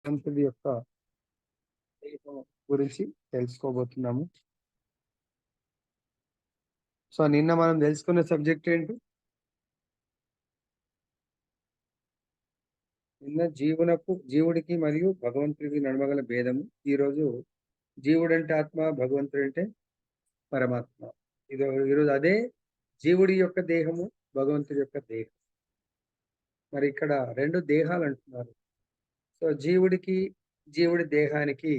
భగవంతుడి యొక్క దేహం గురించి తెలుసుకోబోతున్నాము. సో నిన్న మనం తెలుసుకున్న సబ్జెక్ట్ ఏంటి? నిన్న జీవుడికి మరియు భగవంతుడికి నడమగల భేదము. ఈరోజు జీవుడంటే ఆత్మ, భగవంతుడంటే పరమాత్మ. ఈరోజు అదే జీవుడి యొక్క దేహము, భగవంతుడి యొక్క దేహం. మరి ఇక్కడ రెండు దేహాలు అంటున్నారు. సో జీవుడి దేహానికి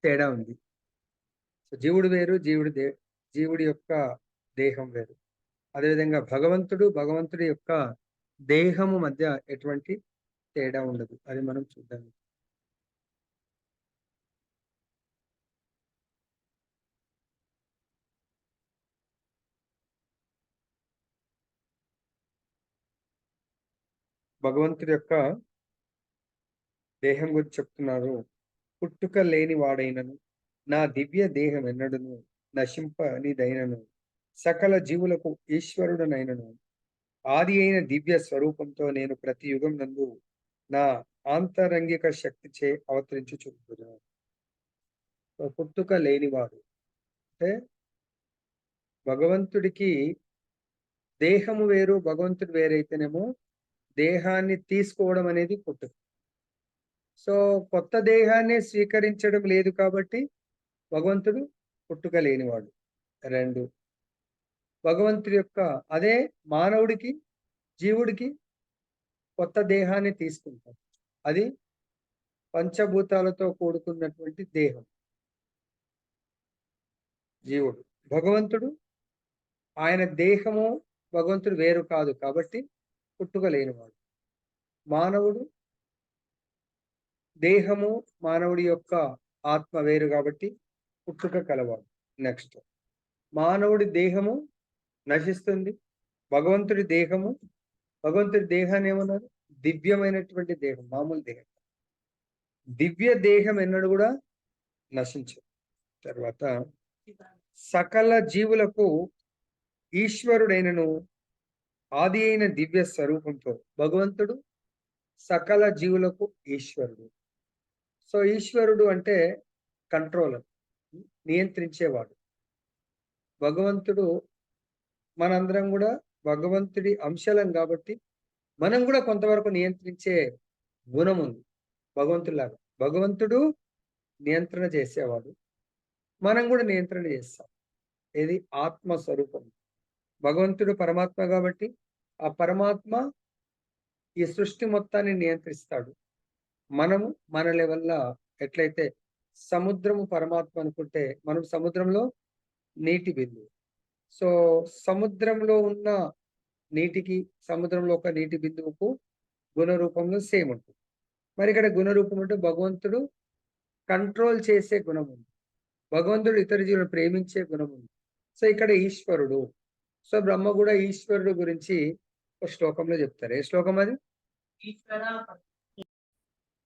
తేడా ఉంది. సో జీవుడు వేరు, జీవుడి యొక్క దేహం వేరు. అదేవిధంగా భగవంతుడి యొక్క దేహము మధ్య ఎటువంటి తేడా ఉండదు. అది మనం చూద్దాం. భగవంతుడి యొక్క దేహం గురించి చెప్తున్నారు. పుట్టుక లేని వాడైనను నా దివ్య దేహం ఎన్నడును నశింపనిదైనను సకల జీవులకు ఈశ్వరుడనైనను ఆది అయిన దివ్య స్వరూపంతో నేను ప్రతి యుగం నందు నా ఆంతరంగిక శక్తిచే అవతరించి చూపుతున్నాను. పుట్టుక లేనివాడు అంటే భగవంతుడికి దేహము వేరు, భగవంతుడు వేరైతేనేమో దేహాన్ని తీసుకోవడం అనేది పుట్టుక. సో కొత్త దేహాన్ని స్వీకరించడం లేదు కాబట్టి భగవంతుడు పుట్టుక లేనివాడు. రెండు, భగవంతుడి యొక్క అదే మానవుడికి, జీవుడికి కొత్త దేహాన్ని తీసుకుంటాం. అది పంచభూతాలతో కూడుకున్నటువంటి దేహం. జీవుడు, భగవంతుడు ఆయన దేహము భగవంతుడు వేరు కాదు కాబట్టి పుట్టుక లేనివాడు. మానవుడు దేహము మానవుడి యొక్క ఆత్మ వేరు కాబట్టి పుట్టుక కలవాడు. నెక్స్ట్, మానవుడి దేహము నశిస్తుంది. భగవంతుడి దేహాన్ని ఏమన్నారు? దివ్యమైనటువంటి దేహం, మామూలు దేహం. దివ్య దేహం ఎన్నడు కూడా నశించదు. తర్వాత సకల జీవులకు ఈశ్వరుడైనను ఆది అయిన దివ్య స్వరూపంతో భగవంతుడు సకల జీవులకు ఈశ్వరుడు. సో ఈశ్వరుడు అంటే కంట్రోలర్, నియంత్రించేవాడు. భగవంతుడు మనందరం కూడా భగవంతుడి అంశాలం కాబట్టి మనం కూడా కొంతవరకు నియంత్రించే గుణం ఉంది భగవంతుడిలాగా. భగవంతుడు నియంత్రణ చేసేవాడు, మనం కూడా నియంత్రణ చేస్తాం. ఇది ఆత్మ స్వరూపం. భగవంతుడు పరమాత్మ కాబట్టి ఆ పరమాత్మ ఈ సృష్టి మొత్తాన్ని నియంత్రిస్తాడు. మనము మన లెవెల్లో ఎట్లయితే సముద్రము పరమాత్మ అనుకుంటే మనం సముద్రంలో నీటి బిందువు. సో సముద్రంలో ఉన్న నీటికి సముద్రంలో ఒక నీటి బిందువుకు గుణ రూపంలో సేమ్ ఉంటుంది. మరి ఇక్కడ గుణ రూపం అంటే భగవంతుడు కంట్రోల్ చేసే గుణం ఉంది, భగవంతుడు ఇతర జీవులను ప్రేమించే గుణం ఉంది. సో ఇక్కడ ఈశ్వరుడు. సో బ్రహ్మ కూడా ఈశ్వరుడు గురించి ఒక శ్లోకంలో చెప్తారు. ఏ శ్లోకం అది?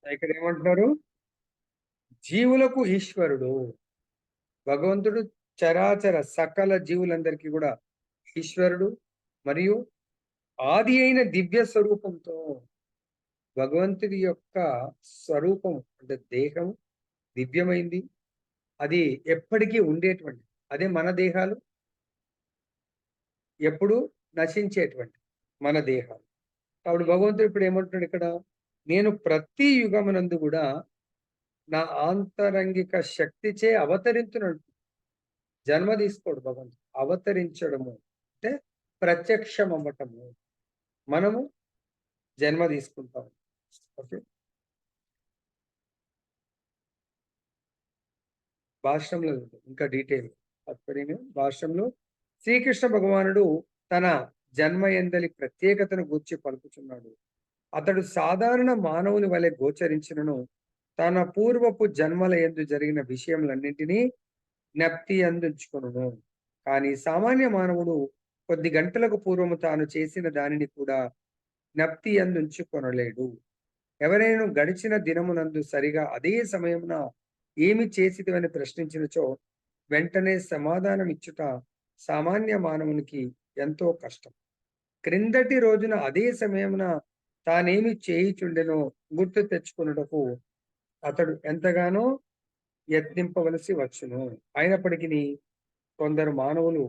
ఇక్కడ ఏమంటున్నారు? జీవులకు ఈశ్వరుడు భగవంతుడు, చరాచర సకల జీవులందరికీ కూడా ఈశ్వరుడు. మరియు ఆది అయిన దివ్య స్వరూపంతో భగవంతుడి యొక్క స్వరూపం అంటే దేహం దివ్యమైంది, అది ఎప్పటికీ ఉండేటువంటి. అదే మన దేహాలు ఎప్పుడు నశించేటువంటి మన దేహాలు. కాబట్టి భగవంతుడు ఇప్పుడు ఏమంటున్నాడు ఇక్కడ? నేను ప్రతి యుగమునందు కూడా నా ఆంతరంగిక శక్తిచే అవతరించున్నాడు. జన్మ తీసుకోడు భగవంతుడు, అవతరించడము అంటే ప్రత్యక్షం అవ్వటము. మనము జన్మ తీసుకుంటాం. ఓకే, భాష్యంలో ఇంకా డీటెయిల్ భాష్యంలో శ్రీకృష్ణ భగవానుడు తన జన్మ ఎందలి ప్రత్యేకతను గూర్చి పలుకుచున్నాడు. అతడు సాధారణ మానవుని వలె గోచరించినను తన పూర్వపు జన్మల యందు జరిగిన విషయములన్నింటినీ జ్ఞప్తి అందించుకొనును. కానీ సామాన్య మానవుడు కొద్ది గంటలకు పూర్వము తాను చేసిన దానిని కూడా జ్ఞప్తి అందించుకొనలేడు. ఎవరైనా గడిచిన దినమునందు సరిగా అదే సమయమున ఏమి చేసిదివని ప్రశ్నించినచో వెంటనే సమాధానం ఇచ్చుట సామాన్య మానవునికి ఎంతో కష్టం. క్రిందటి రోజున అదే సమయమున తానేమి చేయుచుండెనో గుర్తు తెచ్చుకున్నటకు అతడు ఎంతగానో యత్నింపవలసి వచ్చును. అయినప్పటికీ కొందరు మానవులు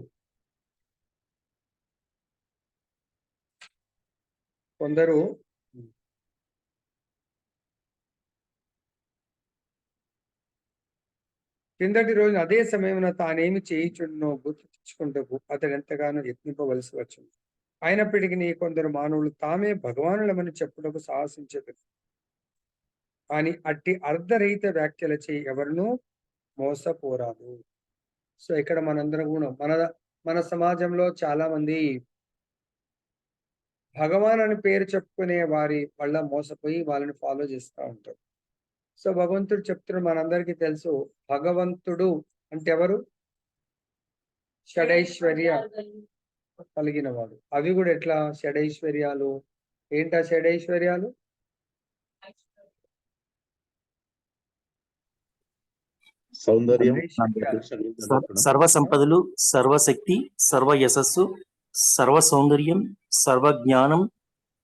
కిందటి రోజున అదే సమయమున తానేమి చేయుచున్నో గుర్తు తెచ్చుకుంటకు అతడు ఎంతగానో యత్నింపవలసి వచ్చును. అయినప్పటికీ కొందరు మానవులు తామే భగవానులమని చెప్పుటకు సాహసించదు, కానీ అట్టి అర్ధరహిత వ్యాఖ్యలచే ఎవరినూ మోసపోరాదు. సో ఇక్కడ మనందరం కూడా మన సమాజంలో చాలా మంది భగవాన్ అని పేరు చెప్పుకునే వారి వల్ల మోసపోయి వాళ్ళని ఫాలో చేస్తూ ఉంటారు. సో భగవంతుడు చెప్తున్న మనందరికీ తెలుసు, భగవంతుడు అంటే ఎవరు? షడైశ్వర్య కలిగిన వాడు. అవి కూడా ఎట్లా షడైశ్వర్యాలు? ఏంటా షడైశ్వర్యాలు? సౌందర్యం, సర్వ సంపదలు, సర్వశక్తి, సర్వ యశస్సు, సర్వ సౌందర్యం, సర్వ జ్ఞానం,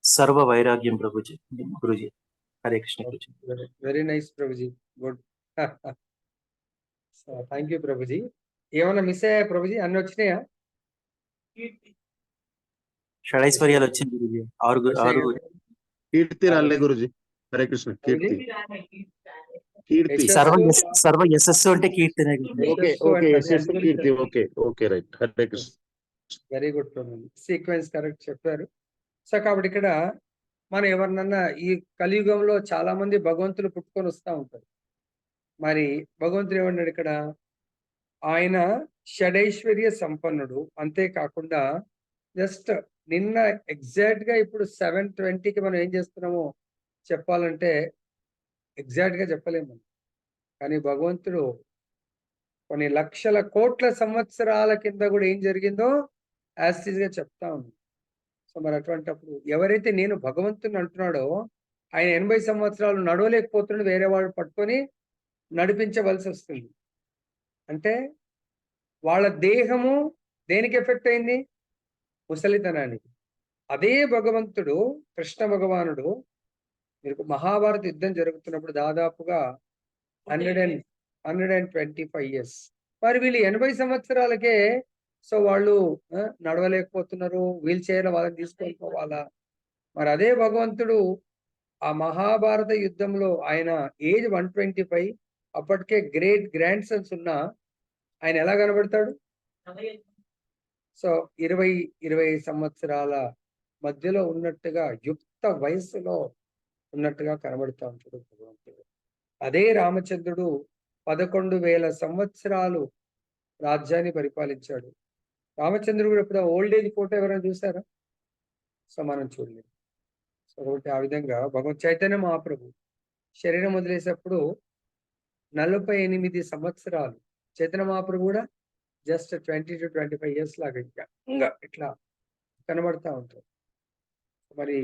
సర్వ వైరాగ్యం. Prabhuji, Guruji, Hare Krishna. Very nice Prabhuji, good. Thank you Prabhuji. ఏమన్నా మిస్ అయ్యా ప్రభుజీ? అన్ని వచ్చినాయా? షడైశ్వర్యాలు వచ్చింది గురుజీ. ఆరు కీర్తి రాలే గురుజీ. హరే కృష్ణ. కీర్తి, కీర్తి, సర్వ యశస్సు అంటే కీర్తినే. ఓకే ఓకే, యశస్సు, కీర్తి. Okay okay, right. Hare Krishna. Very good ప్రభుజీ, సీక్వెన్స్ కరెక్ట్ చెప్పారు. సో కాబట్టి ఇక్కడ మనం ఎవరినన్నా ఈ కలియుగంలో చాలా మంది భగవంతులు పుట్టుకొని వస్తూ ఉంటారు. మరి భగవంతుడు ఏమన్నాడు ఇక్కడ? ఆయన షడైశ్వర్య సంపన్నుడు. అంతేకాకుండా జస్ట్ నిన్న ఎగ్జాక్ట్ గా ఇప్పుడు 7:20కి మనం ఏం చేస్తున్నామో చెప్పాలంటే ఎగ్జాక్ట్ గా చెప్పలేము, కానీ భగవంతుడు కొన్ని లక్షల కోట్ల సంవత్సరాల కింద కూడా ఏం జరిగిందో యాజ్ గా చెప్తా ఉన్నాడు. సో మరి అటువంటిప్పుడు ఎవరైతే నేను భగవంతుని అంటున్నాడో ఆయన 80 సంవత్సరాలు నడవలేకపోతున్నాడు, వేరే వాడు పట్టుకొని నడిపించవలసి వస్తుంది. అంటే వాళ్ళ దేహము దేనికి ఎఫెక్ట్ అయింది? ముసలితనానికి. అదే భగవంతుడు, కృష్ణ భగవానుడు, మీకు మహాభారత యుద్ధం జరుగుతున్నప్పుడు దాదాపుగా 125 ఇయర్స్. మరి వీళ్ళు 80 సంవత్సరాలకే సో వాళ్ళు నడవలేకపోతున్నారు, వీల్ చైర్ వాళ్ళని తీసుకెళ్ళిపోవాలా? మరి అదే భగవంతుడు ఆ మహాభారత యుద్ధంలో ఆయన ఏజ్ 125, అప్పటికే గ్రేట్ గ్రాండ్ సన్స్ ఉన్నా ఆయన ఎలా కనబడతాడు? సో 20 సంవత్సరాల మధ్యలో ఉన్నట్టుగా, యుక్త వయస్సులో ఉన్నట్టుగా కనబడుతూ ఉంటాడు భగవంతుడు. అదే రామచంద్రుడు 11,000 సంవత్సరాలు రాజ్యాన్ని పరిపాలించాడు. రామచంద్రుడు కూడా ఇప్పుడు ఓల్డ్ ఏజ్ ఫోటో ఎవరైనా చూసారా? సో మనం చూడలేదు. సో ఒకటి ఆ విధంగా భగవత్ చైతన్య మహాప్రభు శరీరం వదిలేసేప్పుడు 48 సంవత్సరాలు, చైతన్య మహాప్రభు కూడా జస్ట్ 20 to 25 ఇయర్స్ లాగా ఇంకా ఇట్లా కనబడతా ఉంటారు. మరి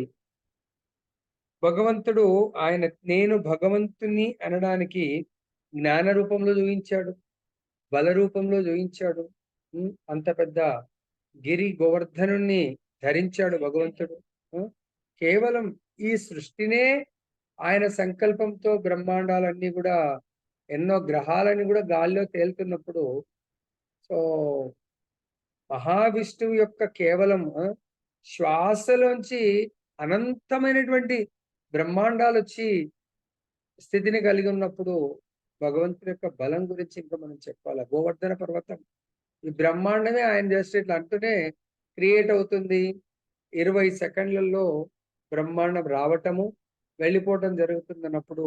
భగవంతుడు ఆయన నేను భగవంతుని అనడానికి జ్ఞాన రూపంలో చూపించాడు, బల రూపంలో చూపించాడు. అంత పెద్ద గిరి గోవర్ధనుణ్ణి ధరించాడు భగవంతుడు. కేవలం ఈ సృష్టినే ఆయన సంకల్పంతో బ్రహ్మాండాలన్నీ కూడా, ఎన్నో గ్రహాలని కూడా గాల్లో తేలుతున్నప్పుడు, సో మహావిష్ణువు యొక్క కేవలం శ్వాసలోంచి అనంతమైనటువంటి బ్రహ్మాండాలు వచ్చి స్థితిని కలిగి ఉన్నప్పుడు భగవంతుడి యొక్క బలం గురించి ఇంకా మనం చెప్పాలి. గోవర్ధన పర్వతం, ఈ బ్రహ్మాండమే ఆయన జస్ట్ ఇట్లా అంటూనే క్రియేట్ అవుతుంది. 20 సెకండ్లలో బ్రహ్మాండం రావటము వెళ్ళిపోవటం జరుగుతుంది అన్నప్పుడు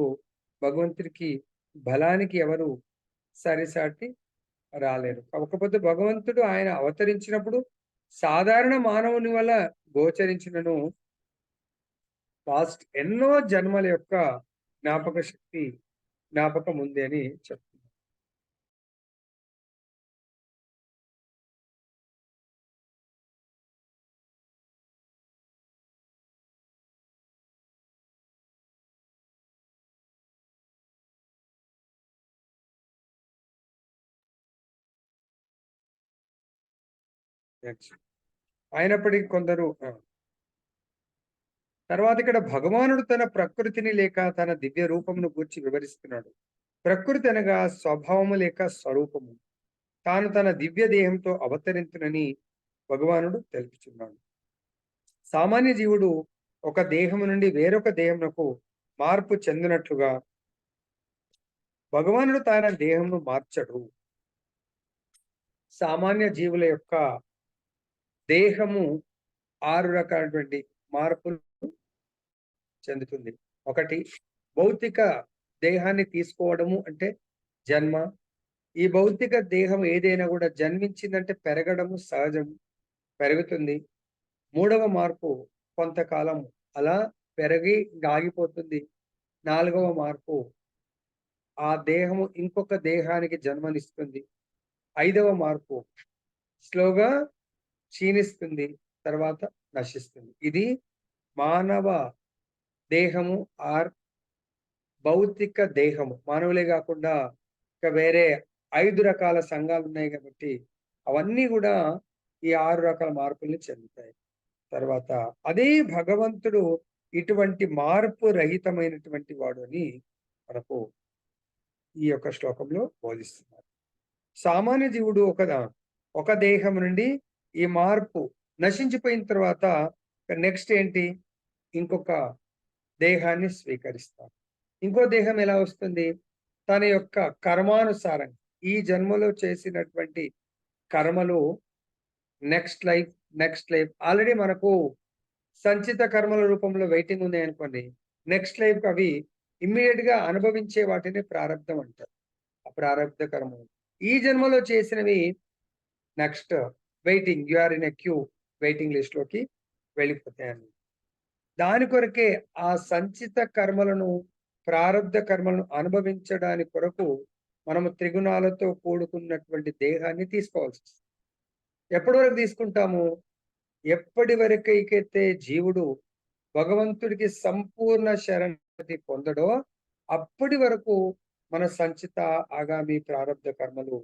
భగవంతుడికి బలానికి ఎవరు సరిసాటి రాలేరు. కాకపోతే భగవంతుడు ఆయన అవతరించినప్పుడు సాధారణ మానవుని వల్ల గోచరించినను పాస్ట్ ఎన్నో జన్మల యొక్క జ్ఞాపక శక్తి, జ్ఞాపకం ఉంది అని చెప్తున్నారు. అయినప్పటికీ కొందరు తర్వాత ఇక్కడ భగవానుడు తన ప్రకృతిని లేక తన దివ్య రూపమును గూర్చి వివరిస్తున్నాడు. ప్రకృతి అనగా స్వభావము లేక స్వరూపము. తాను తన దివ్య దేహంతో అవతరించునని భగవానుడు తెలుపుచున్నాడు. సామాన్య జీవుడు ఒక దేహము నుండి వేరొక దేహమునకు మార్పు చెందినట్లుగా భగవానుడు తన దేహమును మార్చడు. సామాన్య జీవుల యొక్క దేహము 6 రకాలైనటువంటి మార్పులు చెందుతుంది. ఒకటి, భౌతిక దేహాన్ని తీసుకోవడము అంటే జన్మ. ఈ భౌతిక దేహం ఏదైనా కూడా జన్మించిందంటే పెరగడము సహజము, పెరుగుతుంది. 3వ మార్పు కొంతకాలం అలా పెరిగి ఆగిపోతుంది. 4వ మార్పు ఆ దేహము ఇంకొక దేహానికి జన్మనిస్తుంది. 5వ మార్పు స్లోగా క్షీణిస్తుంది, తర్వాత నశిస్తుంది. ఇది మానవ దేహము ఆర్ భౌతిక దేహము. మానవులే కాకుండా ఇంకా వేరే 5 రకాల సంఘాలు ఉన్నాయి కాబట్టి అవన్నీ కూడా ఈ 6 రకాల మార్పుల్ని చెందుతాయి. తర్వాత అదే భగవంతుడు ఇటువంటి మార్పు రహితమైనటువంటి వాడు అని మనకు ఈ యొక్క శ్లోకంలో బోధిస్తున్నారు. సామాన్య జీవుడు ఒక దేహం నుండి ఈ మార్పు నశించిపోయిన తర్వాత నెక్స్ట్ ఏంటి, ఇంకొక దేహాన్ని స్వీకరిస్తారు. ఇంకో దేహం ఎలా వస్తుంది, తన యొక్క కర్మానుసారంగా ఈ జన్మలో చేసినటువంటి కర్మలు నెక్స్ట్ లైఫ్ ఆల్రెడీ మనకు సంచిత కర్మల రూపంలో వెయిటింగ్ ఉన్నాయి అనుకోండి, నెక్స్ట్ లైఫ్ అవి ఇమ్మీడియట్ గా అనుభవించే వాటిని ప్రారంధం అంటారు. ఆ ప్రారంధ కర్మలు ఈ జన్మలో చేసినవి next waiting, you are in a queue, waiting list లోకి వెళ్ళిపోతాయని. దాని కొరకే ఆ సంచిత కర్మలను, ప్రారంధ కర్మలను అనుభవించడానికి కొరకు మనము త్రిగుణాలతో కూడుకున్నటువంటి దేహాన్ని తీసుకోవాల్సి వస్తుంది. ఎప్పటి వరకు తీసుకుంటాము, ఎప్పటి వరకైతే జీవుడు భగవంతుడికి సంపూర్ణ శరణాగతి పొందడో అప్పటి వరకు మన సంచిత ఆగామి ప్రారంధ కర్మలు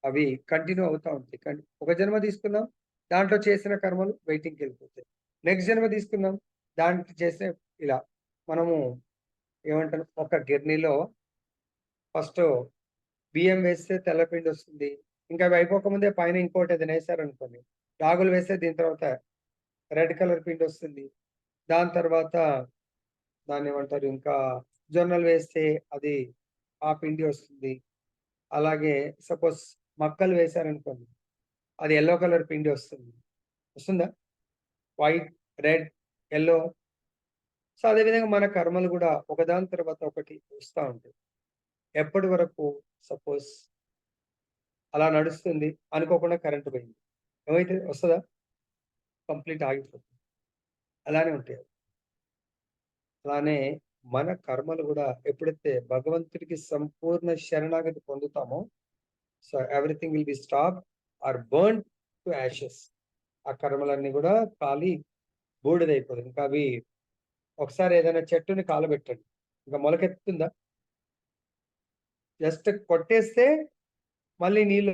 అవి కంటిన్యూ అవుతా ఉంటాయి. ఒక జన్మ తీసుకున్నాం, దాంట్లో చేసిన కర్మలు వెయిటింగ్కి వెళ్ళిపోతాయి. నెక్స్ట్ జన్మ తీసుకున్నాం, దాంట్లో చేసిన ఇలా మనము ఏమంటారు, ఒక గిర్నీలో ఫస్ట్ బియ్యం వేస్తే తెల్లపిండి వస్తుంది, ఇంకా అవి అయిపోకముందే పైన ఇంకోటి ఏదైనా వేసారనుకోండి, రాగులు వేస్తే దీని తర్వాత రెడ్ కలర్ పిండి వస్తుంది. దాని తర్వాత దాన్ని ఏమంటారు, ఇంకా జొన్నలు వేస్తే అది ఆ పిండి వస్తుంది. అలాగే సపోజ్ మక్కలు వేశారనుకోండి, అది ఎల్లో కలర్ పిండి వస్తుందా, వైట్, రెడ్, ఎల్లో. సో అదేవిధంగా మన కర్మలు కూడా ఒకదాని తర్వాత ఒకటి వస్తూ ఉంటాయి. ఎప్పటి వరకు, సపోజ్ అలా నడుస్తుంది, అనుకోకుండా కరెంటు పోయింది, ఏమైతే వస్తుందా, కంప్లీట్ ఆగిపోతుంది. అలానే ఉంటాయి. అలానే మన కర్మలు కూడా ఎప్పుడైతే భగవంతుడికి సంపూర్ణ శరణాగతి పొందుతామో, so everything will be stop or burn to ashes. ఆ కర్మలన్నీ కూడా కాలి బూడిదైపోతుంది. ఇంకా అవి ఒకసారి ఏదైనా చెట్టుని కాలబెట్టండి, ఇంకా మొలకెత్తుతుందా, జస్ట్ కొట్టేస్తే మళ్ళీ నీళ్ళు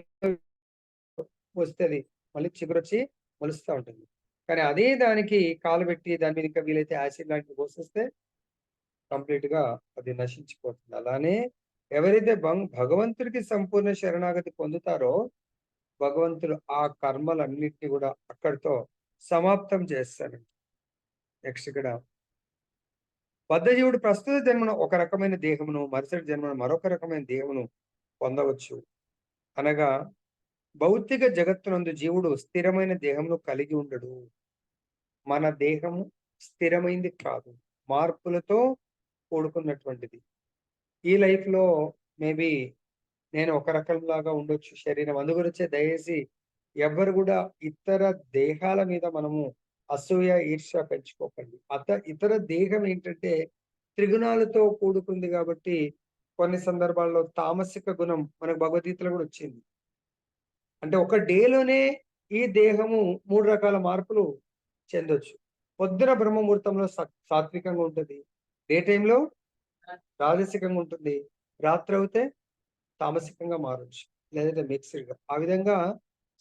వస్తుంది, మళ్ళీ చిగురొచ్చి మొలుస్తూ ఉంటుంది. కానీ అదే దానికి కాలబెట్టి దాని మీద ఇంకా వీలైతే యాసిడ్ లాంటివి పోసేస్తే కంప్లీట్ గా అది నశించిపోతుంది. అలానే ఎవరైతే భగవంతుడికి సంపూర్ణ శరణాగతి పొందుతారో భగవంతుడు ఆ కర్మలన్నిటిని కూడా అక్కడితో సమాప్తం చేస్తాడండి. నెక్స్ట్ ఇక్కడ బద్ధజీవుడు ప్రస్తుత జన్మను ఒక రకమైన దేహమును, మరుసటి జన్మను మరొక రకమైన దేహమును పొందవచ్చు. అనగా భౌతిక జగత్తునందు జీవుడు స్థిరమైన దేహమును కలిగి ఉండడు. మన దేహము స్థిరమైంది కాదు, మార్పులతో కూడుకున్నటువంటిది. ఈ లైఫ్ లో మేబీ నేను ఒక రకంలాగా ఉండొచ్చు శరీరం. అందుగురించే దయచేసి ఎవరు కూడా ఇతర దేహాల మీద మనము అసూయ, ఈర్ష్య పెంచుకోకండి. ఇతర దేహం ఏంటంటే త్రిగుణాలతో కూడుకుంది కాబట్టి కొన్ని సందర్భాల్లో తామసిక గుణం మనకు భగవద్గీతలో కూడా వచ్చింది. అంటే ఒక డేలోనే ఈ దేహము 3 రకాల మార్పులు చెందొచ్చు. పొద్దున బ్రహ్మముహూర్తంలో సాత్వికంగా ఉంటుంది, డే టైంలో రాజసికంగా ఉంటుంది, రాత్రి అవుతే తామసికంగా మారొచ్చు, లేదంటే మిక్స్డ్గా. ఆ విధంగా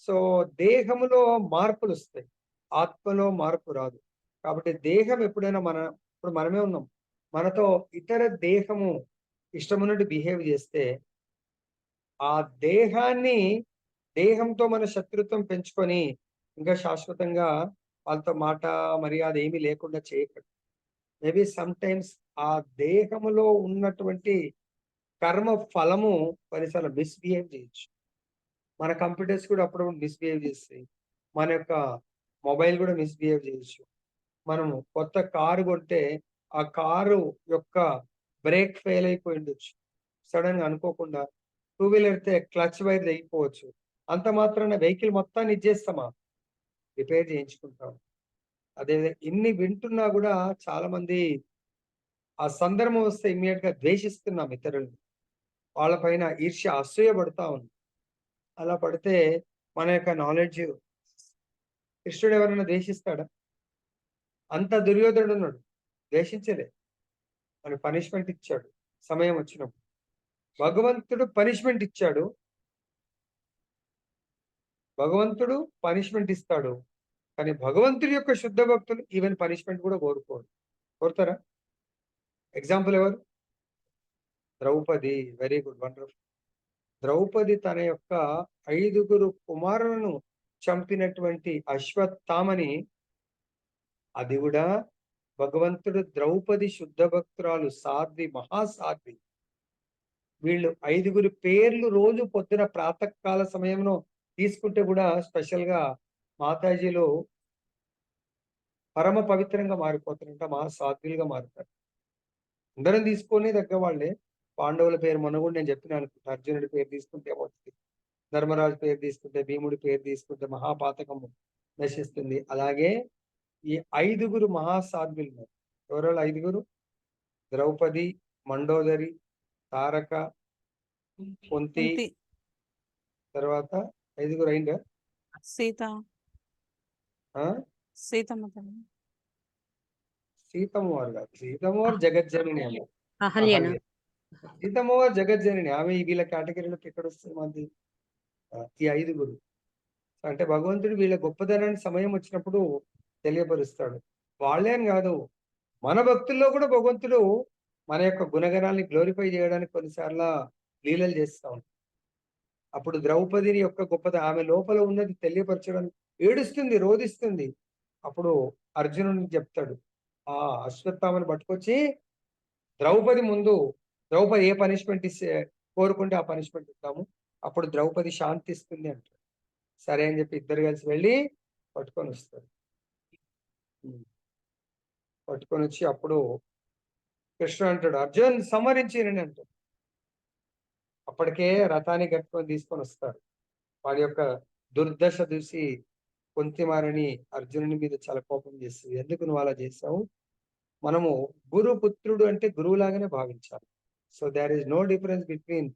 సో దేహములో మార్పులు వస్తాయి, ఆత్మలో మార్పు రాదు. కాబట్టి దేహం ఎప్పుడైనా ఇప్పుడు మనమే ఉన్నాం, మనతో ఇతర దేహము ఇష్టమున్నట్టు బిహేవ్ చేస్తే ఆ దేహంతో మన శత్రుత్వం పెంచుకొని ఇంకా శాశ్వతంగా వాళ్ళతో మాట మర్యాద ఏమీ లేకుండా చేయకండి. మేబీ సమ్ టైమ్స్ ఆ దేహములో ఉన్నటువంటి కర్మ ఫలము కొన్నిసార్లు మిస్బిహేవ్ చేయొచ్చు. మన కంప్యూటర్స్ కూడా అప్పుడప్పుడు మిస్బిహేవ్ చేస్తాయి. మన యొక్క మొబైల్ కూడా మిస్బిహేవ్ చేయొచ్చు. మనము కొత్త కారు కొంటే ఆ కారు యొక్క బ్రేక్ ఫెయిల్ అయిపోయి ఉండొచ్చు. సడన్ గా అనుకోకుండా టూ వీలర్ అయితే క్లచ్ వైర్ తెగిపోవచ్చు. అంత మాత్రాన వెహికల్ మొత్తాన్ని ఇచ్చేస్తామా? రిపేర్ చేయించుకుంటాం. అదే ఇన్ని వింటున్నా కూడా చాలా మంది ఆ సందర్భం వస్తే ఇమ్మీడియట్ గా ద్వేషిస్తున్నాం ఇతరుల్ని. వాళ్ళపైన ఈర్ష్య, అసూయ పడతా ఉంది. అలా పడితే మన యొక్క నాలెడ్జ్, కృష్ణుడు ఎవరైనా ద్వేషిస్తాడా? అంత దుర్యోధనుడు ఉన్నాడు, ద్వేషించలే. మన పనిష్మెంట్ ఇచ్చాడు సమయం వచ్చినప్పుడు. భగవంతుడు పనిష్మెంట్ ఇచ్చాడు. భగవంతుడు పనిష్మెంట్ ఇస్తాడు. కానీ భగవంతుడి యొక్క శుద్ధ భక్తులు ఈవెన్ పనిష్మెంట్ కూడా కోరుకోరు. కోరుతారా? ఎగ్జాంపుల్ ఎవరు? Draupadi. Very good, wonderful. Draupadi తన యొక్క 5 కుమారులను చంపినటువంటి అశ్వత్థామని, అది కూడా భగవంతుడు ద్రౌపది శుద్ధ భక్తురాలు, సాధ్వి, మహాసాధ్వి. వీళ్ళు 5 పేర్లు రోజు పొద్దున ప్రాతకాల సమయంలో తీసుకుంటే కూడా స్పెషల్ గా మాతాజీలు పరమ పవిత్రంగా మారిపోతారంట, మహాసాధ్వులుగా మారుతారు. అందరం తీసుకొని దగ్గర వాళ్ళే. పాండవుల పేరు మొన్న కూడా నేను చెప్పిన అనుకుంటా. అర్జునుడి పేరు తీసుకుంటే ఏమవుతుంది, ధర్మరాజు పేరు తీసుకుంటే, భీముడి పేరు తీసుకుంటే మహాపాతకము నశిస్తుంది. అలాగే ఈ 5 మహాసాధ్వులు ఎవరు? 5 ద్రౌపది, మండోదరి, తారక, కుంతి, తర్వాత 5 అయిందా? సీత, సీతమ్మ తల్లి. సీతమ్మ వారు కాదు, సీతమ్మ వారు జగజ్జనని అమ్మ. అహల్యనా? సీతమ్మ వారు జగజ్జనని. ఆమె వీళ్ళ కేటగిరీలోకి ఎక్కడ వస్తుంది మంది? ఈ 5 అంటే భగవంతుడు వీళ్ళ గొప్పదనాన్ని సమయం వచ్చినప్పుడు తెలియపరుస్తాడు. వాళ్ళే అని కాదు, మన భక్తుల్లో కూడా భగవంతుడు మన యొక్క గుణగణాన్ని గ్లోరిఫై చేయడానికి కొన్నిసార్లు లీలలు చేస్తా ఉంటాడు. అప్పుడు ద్రౌపదిని యొక్క గొప్పది, ఆమె లోపల ఉన్నది తెలియపరచడానికి ఏడుస్తుంది, రోధిస్తుంది. అప్పుడు అర్జునుడికి చెప్తాడు, ఆ అశ్వత్థామని పట్టుకొచ్చి ద్రౌపది ముందు, ద్రౌపది ఏ పనిష్మెంట్ కోరుకుంటే ఆ పనిష్మెంట్ ఇస్తాము, అప్పుడు ద్రౌపది శాంతిస్తుంది అంటాడు. సరే అని చెప్పి ఇద్దరు కలిసి వెళ్ళి పట్టుకొని వస్తారు. పట్టుకొని వచ్చి అప్పుడు కృష్ణుడు అంటాడు, అర్జున్ సంహరించిరని అంటాడు. అప్పటికే రథాన్ని కట్టుకొని తీసుకొని వస్తారు. వాడి యొక్క దుర్దశ చూసి కుంతిమారని అర్జునుని మీద చాలా కోపం చేస్తుంది. ఎందుకు నువ్వు అలా చేసావు? మనము గురు పుత్రుడు అంటే గురువు లాగానే భావించాలి. So there is no difference between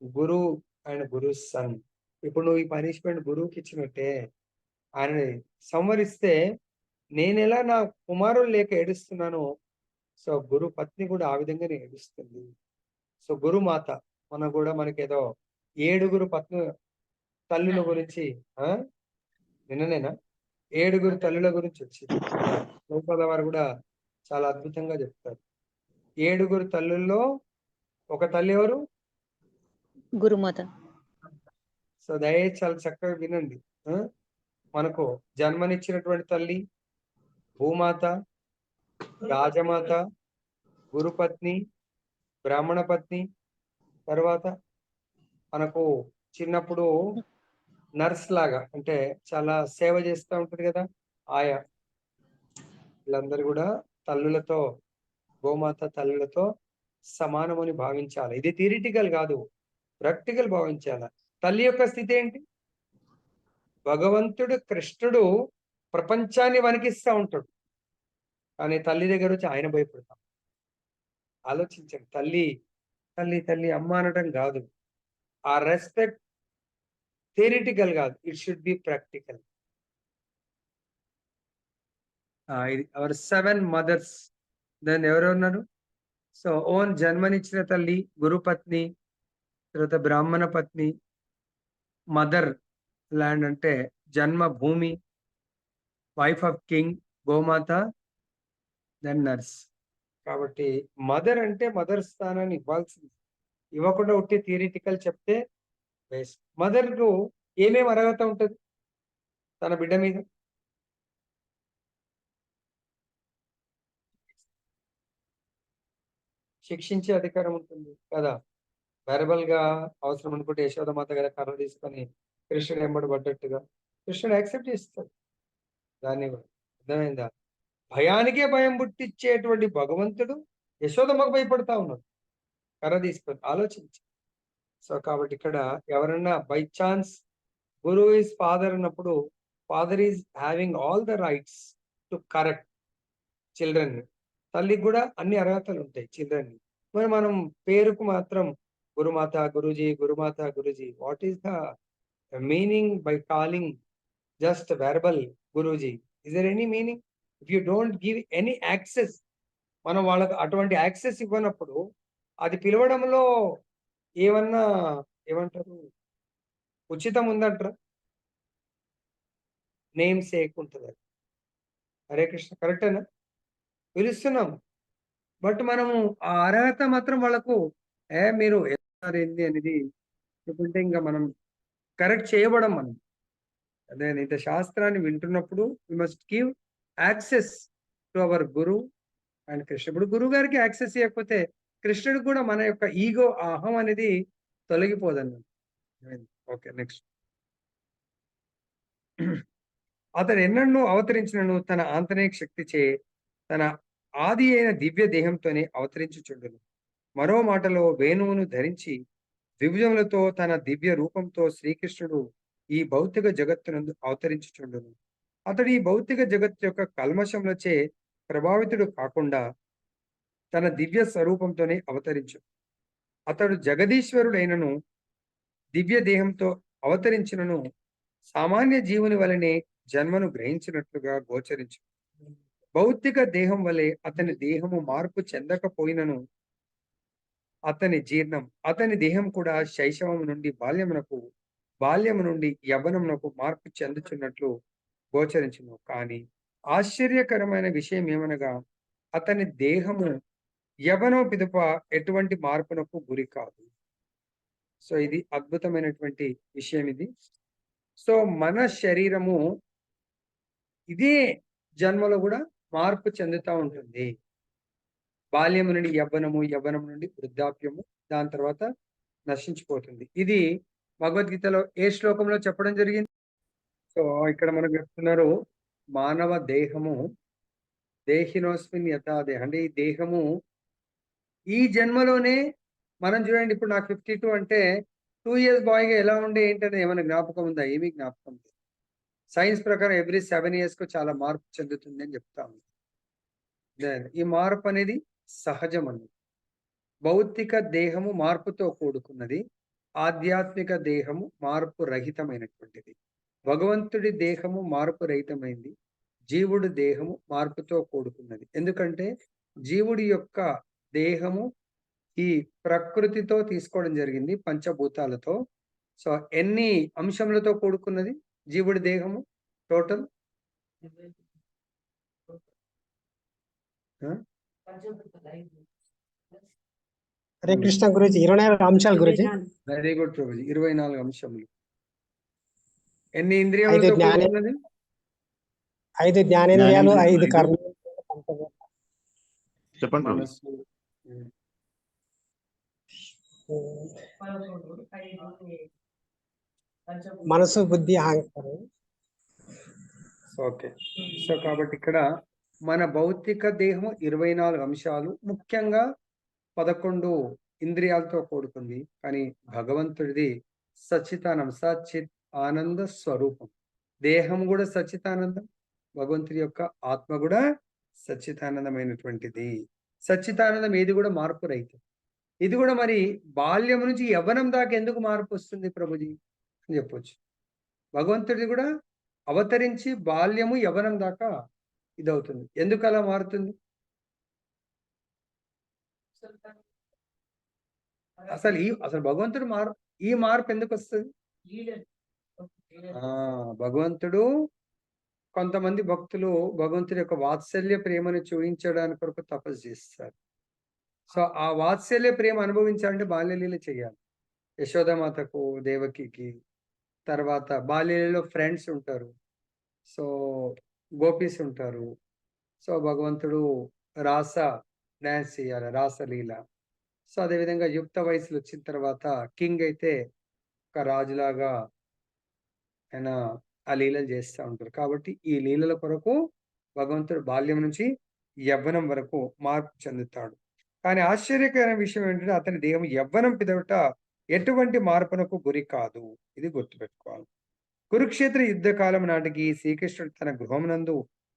guru and guru son. ఇప్పుడు నువ్వు ఈ పనిష్మెంట్ గురువుకి ఇచ్చినట్టే, ఆయనని సంవరిస్తే నేను ఎలా నా కుమారులు లేక ఏడుస్తున్నాను, సో గురు పత్ని కూడా ఆ విధంగానే ఏడుస్తుంది. సో గురుమాత మనకేదో 7 తల్లుల గురించి నిన్ననేనా 7 తల్లుల గురించి వచ్చింది. లోపల వారు కూడా చాలా అద్భుతంగా చెప్తారు. 7 తల్లుల్లో ఒక తల్లి ఎవరు? గురుమాత. సో దయచేసి చాలా చక్కగా వినండి. మనకు జన్మనిచ్చినటువంటి తల్లి భూమాత, రాజమాత, గురుపత్ని, బ్రాహ్మణ పత్ని, తర్వాత మనకు చిన్నప్పుడు నర్స్ లాగా అంటే చాలా సేవ చేస్తూ ఉంటుంది కదా ఆయా. వీళ్ళందరూ కూడా తల్లులతో, గోమాత తల్లులతో సమానమని భావించాలి. ఇది థియరిటికల్ కాదు, ప్రాక్టికల్ భావించాలి. తల్లి యొక్క స్థితి ఏంటి? భగవంతుడు కృష్ణుడు ప్రపంచాన్ని వణికిస్తూ ఉంటాడు, కానీ తల్లి దగ్గర వచ్చి ఆయన భయపడతాం. ఆలోచించండి. తల్లి తల్లి తల్లి అమ్మ అనడం కాదు. ఆ రెస్పెక్ట్ థియరిటికల్ కాదు, ఇట్ షుడ్ బి ప్రాక్టికల్. ఇది అవర్ 7 మదర్స్. దాన్ని ఎవరున్నారు? సో ఓన్ జన్మనిచ్చిన తల్లి గురుపత్ని, తర్వాత బ్రాహ్మణ పత్ని, మదర్ ల్యాండ్ అంటే జన్మ భూమి, వైఫ్ ఆఫ్ కింగ్ గోమాత, దెన్ నర్స్. కాబట్టి మదర్ అంటే మదర్ స్థానాన్ని ఇవ్వాల్సింది, ఇవ్వకుండా ఉట్టి థియరిటికల్ చెప్తే వేస్ట్. మదర్ కు ఏమేమి అర్హత ఉంటుంది తన బిడ్డ మీద? శిక్షించే అధికారం ఉంటుంది కదా. వెరబల్ గా అవసరం అనుకుంటే యశోదమాత గారి కర్ర తీసుకొని కృష్ణుడు వెంబడి పడ్డట్టుగా కృష్ణుడు యాక్సెప్ట్ చేస్తాడు దాన్ని కూడా. అర్థమైందా? భయానికే భయం పుట్టించేటువంటి భగవంతుడు యశోదమ్మకు భయపడతా ఉన్నాడు కర్ర తీసుకొని. ఆలోచించి. సో కాబట్టి ఇక్కడ ఎవరన్నా బై ఛాన్స్ గురువు ఈజ్ ఫాదర్ అన్నప్పుడు father is having all the rights to correct children. తల్లికి కూడా అన్ని అర్హతలు ఉంటాయి చిల్డ్రన్. మరి మనం పేరుకు మాత్రం గురుమాత గురుజీ, గురుమాత గురుజీ. What is the meaning by calling just verbal guruji? Is there any meaning? If you don't give any access, మనం వాళ్ళకు అటువంటి యాక్సెస్ ఇవ్వనప్పుడు అది పిలవడంలో ఏమన్నా ఏమంటారు ఉచితం ఉందంటారా? నేమ్ సేక్ ఉంటుంది. హరే కృష్ణ, కరెక్టేనా? పిలుస్తున్నాం, బట్ మనము ఆ అర్హత మాత్రం వాళ్ళకు మీరు ఏంది అనేది చెప్పుకుంటే ఇంకా మనం కరెక్ట్ చేయబడం. మనం అదే ఇంత శాస్త్రాన్ని వింటున్నప్పుడు we must give access to our guru and Krishna. ఇప్పుడు గురువు గారికి యాక్సెస్ ఇవ్వకపోతే కృష్ణుడికి కూడా మన యొక్క ఈగో, అహం అనేది తొలగిపోదన్న. Okay, next. అతను ఎన్నడూ అవతరించినను తన ఆంతరిక శక్తి చే తన ఆది అయిన దివ్య దేహంతోనే అవతరించుచుండును. మరో మాటలో వేణువును ధరించి ద్విభుజములతో తన దివ్య రూపంతో శ్రీకృష్ణుడు ఈ భౌతిక జగత్తునందు అవతరించుచుండును. అతడు ఈ భౌతిక జగత్తు యొక్క కల్మషములచే ప్రభావితుడు కాకుండా తన దివ్య స్వరూపంతోనే అవతరించు. అతడు జగదీశ్వరుడైనను దివ్య దేహంతో అవతరించినను సామాన్య జీవుని వలనే జన్మను గ్రహించినట్లుగా గోచరించు. భౌతిక దేహం వలె అతని దేహము మార్పు చెందకపోయినను అతని జీర్ణం, అతని దేహం కూడా శైశవం నుండి బాల్యమునకు, బాల్యము నుండి యవ్వనమునకు మార్పు చెందుచున్నట్లు గోచరించును. కానీ ఆశ్చర్యకరమైన విషయం ఏమనగా అతని దేహము యవ్వనం పిదప ఎటువంటి మార్పునకు గురి కాదు. సో ఇది అద్భుతమైనటువంటి విషయం ఇది. సో మన శరీరము ఇదే జన్మలో కూడా మార్పు చెందుతూ ఉంటుంది. బాల్యము నుండి యవ్వనము, యవ్వనం నుండి వృద్ధాప్యము, దాని తర్వాత నశించిపోతుంది. ఇది భగవద్గీతలో ఏ శ్లోకంలో చెప్పడం జరిగింది? సో ఇక్కడ మనకు చెప్తున్నారు, మానవ దేహము దేహినోస్మిన్ యథా దేహ, అంటే ఈ దేహము ఈ జన్మలోనే మనం చూడండి. ఇప్పుడు నాకు 52 అంటే 2 years బాయ్గా ఎలా ఉండే ఏంటనే ఏమైనా జ్ఞాపకం ఉందా? ఏమీ జ్ఞాపకం లేదు. సైన్స్ ప్రకారం ఎవ్రీ 7 years కు చాలా మార్పు చెందుతుంది అని చెప్తా ఉంది. ఈ మార్పు అనేది సహజం అన్నది. భౌతిక దేహము మార్పుతో కూడుకున్నది, ఆధ్యాత్మిక దేహము మార్పు రహితమైనటువంటిది. భగవంతుడి దేహము మార్పు రహితమైంది, జీవుడి దేహము మార్పుతో కూడుకున్నది. ఎందుకంటే జీవుడి యొక్క దేహము ఈ ప్రకృతితో తీసుకోవడం జరిగింది, పంచభూతాలతో. సో ఎన్ని అంశములతో కూడుకున్నది జీవుడి దేహము టోటల్? హరే కృష్ణ గురుజీ, 24 అంశాలు గురుజీ. Very good Prabhuji, 24 అంశములు. ఎన్ని ఇంద్రియాలతో కూడుకున్నది? 5 జ్ఞానేంద్రియాలు, 5 కర్మ, చెప్పండి. మనస్సు, మనసు, బుద్ధి, అహంకారం. ఓకే. సో కాబట్టి ఇక్కడ మన భౌతిక దేహం 24 అంశాలు, ముఖ్యంగా 11 ఇంద్రియాలతో కూడుకుంది. కానీ భగవంతుడిది సచ్చితానందం, సచ్చిత్ ఆనంద స్వరూపం. దేహం కూడా సచ్చితానందం, భగవంతుడి యొక్క ఆత్మ కూడా సచ్చితానందమైనటువంటిది. సచ్చితానందం ఏది కూడా మార్పు రహితం. ఇది కూడా మరి బాల్యం నుంచి యవ్వనం దాకా ఎందుకు మార్పు వస్తుంది ప్రభుజీ అని చెప్పొచ్చు. భగవంతుడిది కూడా అవతరించి బాల్యము యవ్వనం దాకా ఇదవుతుంది. ఎందుకు అలా మారుతుంది? అసలు భగవంతుడు ఈ మార్పు ఎందుకు వస్తుంది? భగవంతుడు కొంతమంది భక్తులు భగవంతుడి యొక్క వాత్సల్య ప్రేమను చూపించడానికి కొరకు తపస్సు చేస్తారు. సో ఆ వాత్సల్య ప్రేమ అనుభవించాలంటే బాల్యలీల చేయాలి. యశోదమాతకు, దేవకికి, తర్వాత బాల్యలీలలో ఫ్రెండ్స్ ఉంటారు. సో గోపీస్ ఉంటారు. సో భగవంతుడు రాస డాన్స్ చేయాలి, రాసలీల. సో అదేవిధంగా యుక్త వయసులో వచ్చిన తర్వాత కింగ్ అయితే ఒక రాజులాగా ఆయన ఆ లీలలు చేస్తూ ఉంటారు. కాబట్టి ఈ లీలల కొరకు భగవంతుడు బాల్యం నుంచి యవ్వనం వరకు మార్పు చెందుతాడు. కానీ ఆశ్చర్యకరమైన విషయం ఏంటంటే అతని దేహం యవ్వనం పిదవట ఎటువంటి మార్పునకు గురి కాదు. ఇది గుర్తుపెట్టుకోవాలి. కురుక్షేత్ర యుద్ధ కాలం నాటికి శ్రీకృష్ణుడు తన గృహమునందు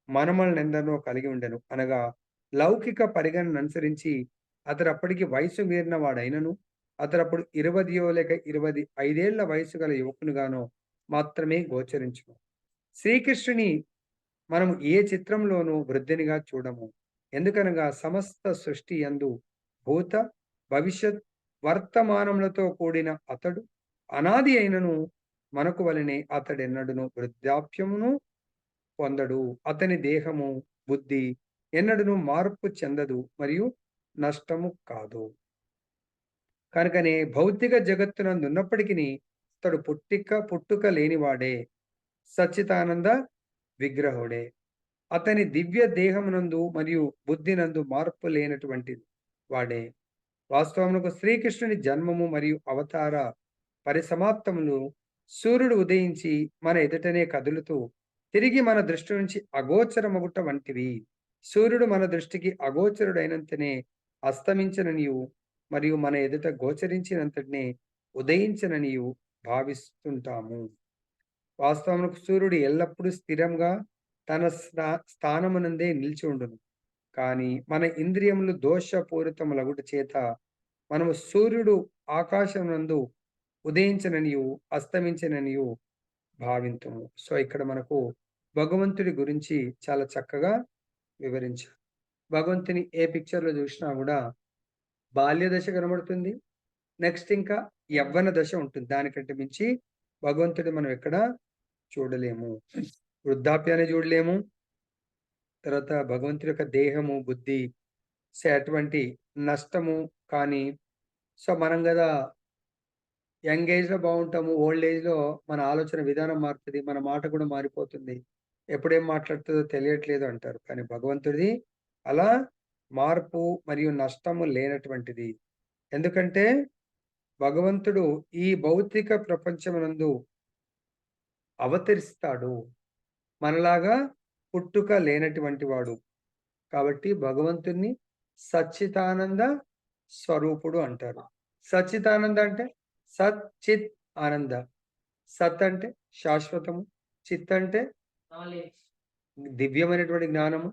మనమలనెందరినో కలిగి ఉండెను. అనగా లౌకిక పరిగణన అనుసరించి అతడు అప్పటికి వయసు మీరిన వాడైనను అతడు అప్పుడు 20 లేక 25 వయసు గల యువకునిగానో మాత్రమే గోచరించును. శ్రీకృష్ణుని మనం ఏ చిత్రంలోనూ వృద్ధినిగా చూడము. ఎందుకనగా సమస్త సృష్టి యందు భూత భవిష్యత్ వర్తమానములతో కూడిన అతడు అనాది అయినను మనకు వలనే అతడెన్నడును వృద్ధాప్యమును పొందడు. అతని దేహము బుద్ధి ఎన్నడును మార్పు చెందదు మరియు నష్టము కాదు. కనుకనే భౌతిక జగత్తునందు ఉన్నప్పటికీ అతడు పుట్టుక లేనివాడే, సచ్చితానంద విగ్రహుడే. అతని దివ్య దేహమునందు మరియు బుద్ధినందు మార్పు లేనటువంటి వాడే. వాస్తవమునకు శ్రీకృష్ణుని జన్మము మరియు అవతార పరిసమాప్తములు సూర్యుడు ఉదయించి మన ఎదుటనే కదులుతూ తిరిగి మన దృష్టి నుంచి అగోచరమగుట వంటివి. సూర్యుడు మన దృష్టికి అగోచరుడైనంతనే అస్తమించననియు మరియు మన ఎదుట గోచరించినంతనే ఉదయించననియు భావిస్తుంటాము. వాస్తవమునకు సూర్యుడు ఎల్లప్పుడూ స్థిరంగా తన స్థానమునందే నిలిచి ఉండును. కానీ మన ఇంద్రియములు దోషపూరితములగుట చేత మనము సూర్యుడు ఆకాశమునందు ఉదయించననియు అస్తమించననియు భావింతుము. సో ఇక్కడ మనకు భగవంతుడి గురించి చాలా చక్కగా వివరించారు. భగవంతుని ఏ పిక్చర్లో చూసినా కూడా బాల్య దశ కనబడుతుంది, నెక్స్ట్ ఇంకా యవ్వన దశ ఉంటుంది. దానికంటే మించి భగవంతుడి మనం ఎక్కడ చూడలేము. వృద్ధాప్యాన్ని చూడలేము. తర్వాత భగవంతుడి యొక్క దేహము బుద్ధి అటువంటి నష్టము. కానీ సో మనం కదా యంగ్ ఏజ్ లో బాగుంటాము, ఓల్డ్ ఏజ్ లో మన ఆలోచన విధానం మారుతుంది, మన మాట కూడా మారిపోతుంది, ఎప్పుడేం మాట్లాడుతుందో తెలియట్లేదు అంటారు. కానీ భగవంతుడిది అలా మార్పు మరియు నష్టము లేనటువంటిది. ఎందుకంటే భగవంతుడు ఈ భౌతిక ప్రపంచమునందు అవతరిస్తాడు, మనలాగా పుట్టుక లేనటువంటి వాడు. కాబట్టి భగవంతుణ్ణి సచ్చితానంద స్వరూపుడు అంటారు. సచ్చితానంద అంటే సత్ చిత్ ఆనంద. సత్ అంటే శాశ్వతము, చిత్ అంటే దివ్యమైనటువంటి జ్ఞానము,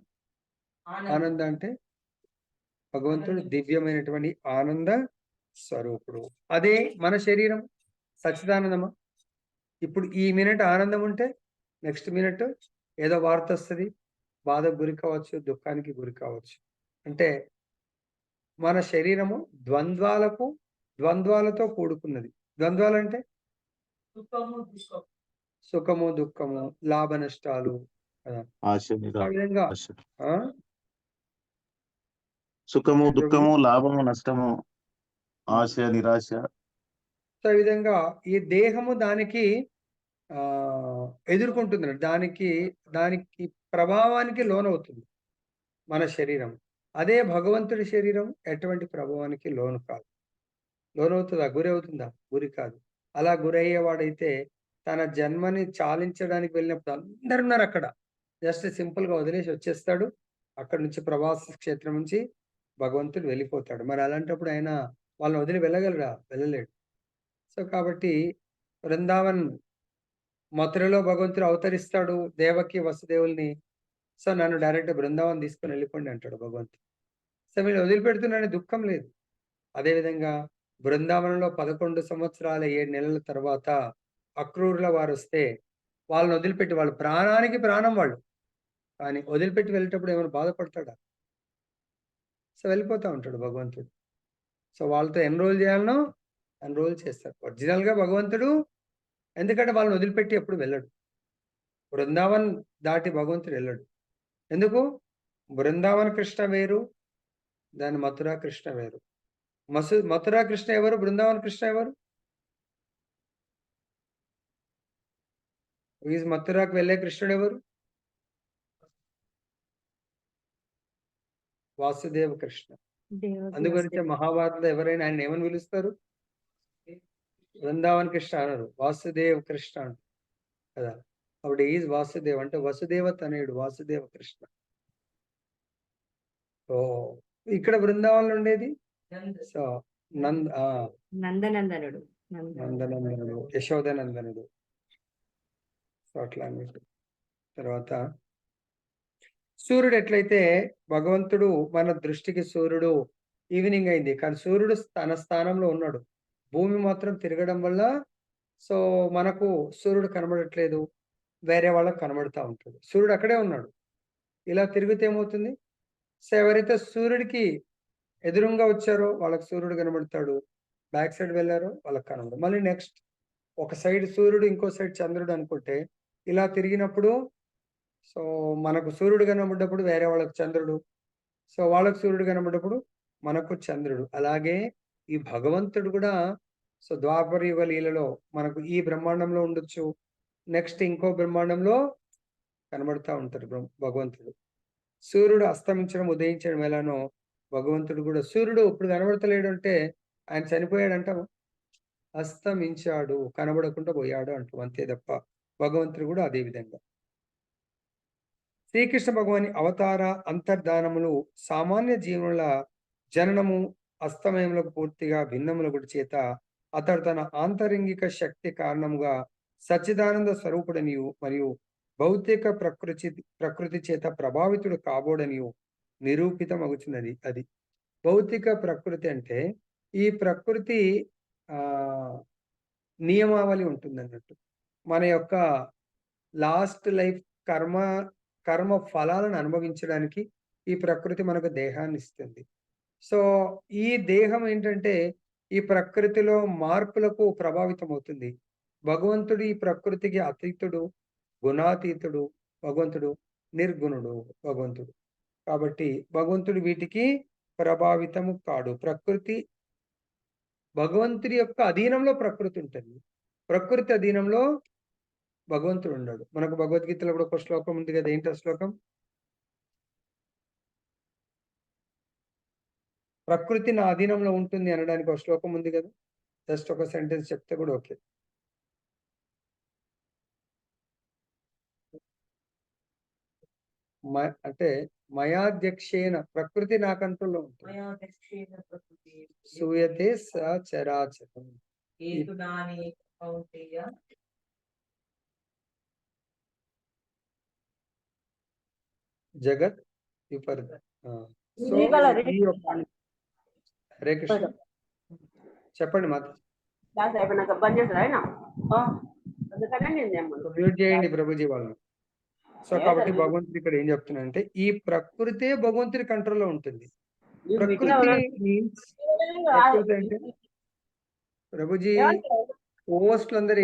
ఆనంద అంటే భగవంతుడు దివ్యమైనటువంటి ఆనంద స్వరూపుడు. అదే మన శరీరం సచ్చిదానందమా. ఇప్పుడు ఈ మినిట్ ఆనందం ఉంటే నెక్స్ట్ మినిట్ ఏదో వార్త వస్తుంది, బాధకు గురి కావచ్చు, దుఃఖానికి గురి కావచ్చు. అంటే మన శరీరము ద్వంద్వాలతో కూడుకున్నది. ద్వంద్వాలు అంటే సుఖము దుఃఖము, లాభ నష్టాలు. ఆశ ఆ విధంగా నిరాశ, సుఖము దుఃఖము, లాభము నష్టము, ఆశ నిరాశ. సో ఈ విధంగా ఈ దేహము దానికి ఎదుర్కొంటుంది, దానికి ప్రభావానికి లోనవుతుంది మన శరీరం. అదే భగవంతుడి శరీరం ఎటువంటి ప్రభావానికి లోను కాదు. లోనవుతుందా? గురి అవుతుందా? గురి కాదు. అలా గురయ్యేవాడైతే తన జన్మని చాలించడానికి వెళ్ళినప్పుడు అందరు ఉన్నారు అక్కడ, జస్ట్ సింపుల్ గా వదిలేసి వచ్చేస్తాడు. అక్కడ నుంచి ప్రవాస క్షేత్రం నుంచి భగవంతుడు వెళ్ళిపోతాడు. మరి అలాంటప్పుడు ఆయన వాళ్ళని వదిలి వెళ్ళగలరా? వెళ్ళలేడు. సో కాబట్టి బృందావన్ మథురలో భగవంతుడు అవతరిస్తాడు దేవకి వసుదేవుల్ని. సో నన్ను డైరెక్ట్ బృందావన్ తీసుకొని వెళ్ళిపోండి అంటాడు భగవంతుడు. సో వీళ్ళు వదిలిపెడుతున్నాడని దుఃఖం లేదు. అదేవిధంగా బృందావనంలో 11 సంవత్సరాల 7 నెలల తర్వాత అక్రూరుల వారు వస్తే వాళ్ళని వదిలిపెట్టి, వాళ్ళ ప్రాణానికి ప్రాణం వాళ్ళు, కానీ వదిలిపెట్టి వెళ్ళేటప్పుడు ఏమైనా బాధపడతాడా? సో వెళ్ళిపోతా ఉంటాడు భగవంతుడు. సో వాళ్ళతో ఎన్రోల్ చేయాలనో ఎన్రోల్ చేస్తారు ఒరిజినల్ గా భగవంతుడు. ఎందుకంటే వాళ్ళని వదిలిపెట్టి ఎప్పుడు వెళ్ళడు. బృందావన్ దాటి భగవంతుడు వెళ్ళడు. ఎందుకు? బృందావన కృష్ణ వేరు, దాని మథురా కృష్ణ వేరు. మథురా కృష్ణ ఎవరు? బృందావన కృష్ణ ఎవరు? మథురాకు వెళ్ళే కృష్ణుడు ఎవరు? వాసుదేవ కృష్ణ. అందుగురించి మహాభారతంలో ఎవరైనా ఆయన ఏమని పిలుస్తారు? బృందావన్ కృష్ణ అనరు, వాసుదేవ కృష్ణ అంటారు కదా. అప్పుడు ఈజ్ వాసుదేవ్ అంటే వసుదేవ తనయుడు, వాసుదేవ కృష్ణ. సో ఇక్కడ బృందావనంలో ఉండేది సో నందనందనుడు నందనందనుడు, యశోదనందనుడు. సో అట్లా అన్నట్టు. తర్వాత సూర్యుడు ఎట్లయితే భగవంతుడు మన దృష్టికి సూర్యుడు ఈవినింగ్ అయింది, కానీ సూర్యుడు తన స్థానంలో ఉన్నాడు. భూమి మాత్రం తిరగడం వల్ల సో మనకు సూర్యుడు కనబడట్లేదు, వేరే వాళ్ళకు కనబడతా ఉంటుంది. సూర్యుడు అక్కడే ఉన్నాడు. ఇలా తిరిగితే ఏమవుతుంది? సో ఎవరైతే సూర్యుడికి ఎదురుగా వచ్చారో వాళ్ళకి సూర్యుడు కనబడతాడు, బ్యాక్ సైడ్ వెళ్ళారో వాళ్ళకి కనబడదు. మళ్ళీ నెక్స్ట్ ఒక సైడ్ సూర్యుడు, ఇంకో సైడ్ చంద్రుడు అనుకుంటే ఇలా తిరిగినప్పుడు సో మనకు సూర్యుడు కనబడ్డప్పుడు వేరే వాళ్ళకు చంద్రుడు, సో వాళ్ళకు సూర్యుడు కనబడ్డప్పుడు మనకు చంద్రుడు. అలాగే ఈ భగవంతుడు కూడా సో ద్వాపర యుగ లీలలో మనకు ఈ బ్రహ్మాండంలో ఉండొచ్చు, నెక్స్ట్ ఇంకో బ్రహ్మాండంలో కనబడతా ఉంటారు భగవంతుడు. సూర్యుడు అస్తమించడం ఉదయించడం ఎలానో భగవంతుడు కూడా, సూర్యుడు ఇప్పుడు కనబడతలేడు అంటే ఆయన చనిపోయాడు అంటాము, అస్తమించాడు, కనబడకుండా పోయాడు అంటాం, అంతే తప్ప భగవంతుడు కూడా అదే విధంగా. శ్రీకృష్ణ భగవాని అవతార అంతర్ధానములు సామాన్య జీవనుల జననము అస్తమయములకు పూర్తిగా భిన్నములకు చేత అతడు తన ఆంతరంగిక శక్తి కారణముగా సచ్చిదానంద స్వరూపుడనియు మరియు భౌతిక ప్రకృతి చేత ప్రభావితుడు కాబోడనియు నిరూపితమగుచున్నది. అది భౌతిక ప్రకృతి అంటే ఈ ప్రకృతి నియమావళి ఉంటుంది అన్నట్టు. మన యొక్క లాస్ట్ లైఫ్ కర్మ ఫలాలను అనుభవించడానికి ఈ ప్రకృతి మనకు దేహాన్ని ఇస్తుంది. సో ఈ దేహం ఏంటంటే ఈ ప్రకృతిలో మార్పులకు ప్రభావితం అవుతుంది. భగవంతుడు ఈ ప్రకృతికి అతీతుడు, గుణాతీతుడు, భగవంతుడు నిర్గుణుడు భగవంతుడు. కాబట్టి భగవంతుడు వీటికి ప్రభావితము కాడు. ప్రకృతి భగవంతుడి యొక్క అధీనంలో ప్రకృతి ఉంటుంది, ప్రకృతి అధీనంలో భగవంతుడు ఉన్నాడు. మనకు భగవద్గీతలో కూడా ఒక శ్లోకం ఉంది కదా, ఏంటి ఆ శ్లోకం? ప్రకృతి నా అధీనంలో ఉంటుంది అనడానికి ఒక శ్లోకం ఉంది కదా, జస్ట్ ఒక సెంటెన్స్ చెప్తే కూడా ఓకే. అంటే మయాధ్యక్షేన ప్రకృతి నా కంట్రోల్లో ఉంటుంది. సూయతే సచరాచరం జగత్ విపరీత. హరే కృష్ణ. చెప్పండి మాత. మ్యూట్ చేయండి ప్రభుజీ వాళ్ళని. సో కాబట్టి భగవంతుడు ఇక్కడ ఏం చెప్తున్నాడంటే ఈ ప్రకృతే భగవంతుడి కంట్రోల్లో ఉంటుంది. ప్రకృతి మీన్స్ ప్రకృతి అంటే ప్రభుజీ పోస్టులు అందరూ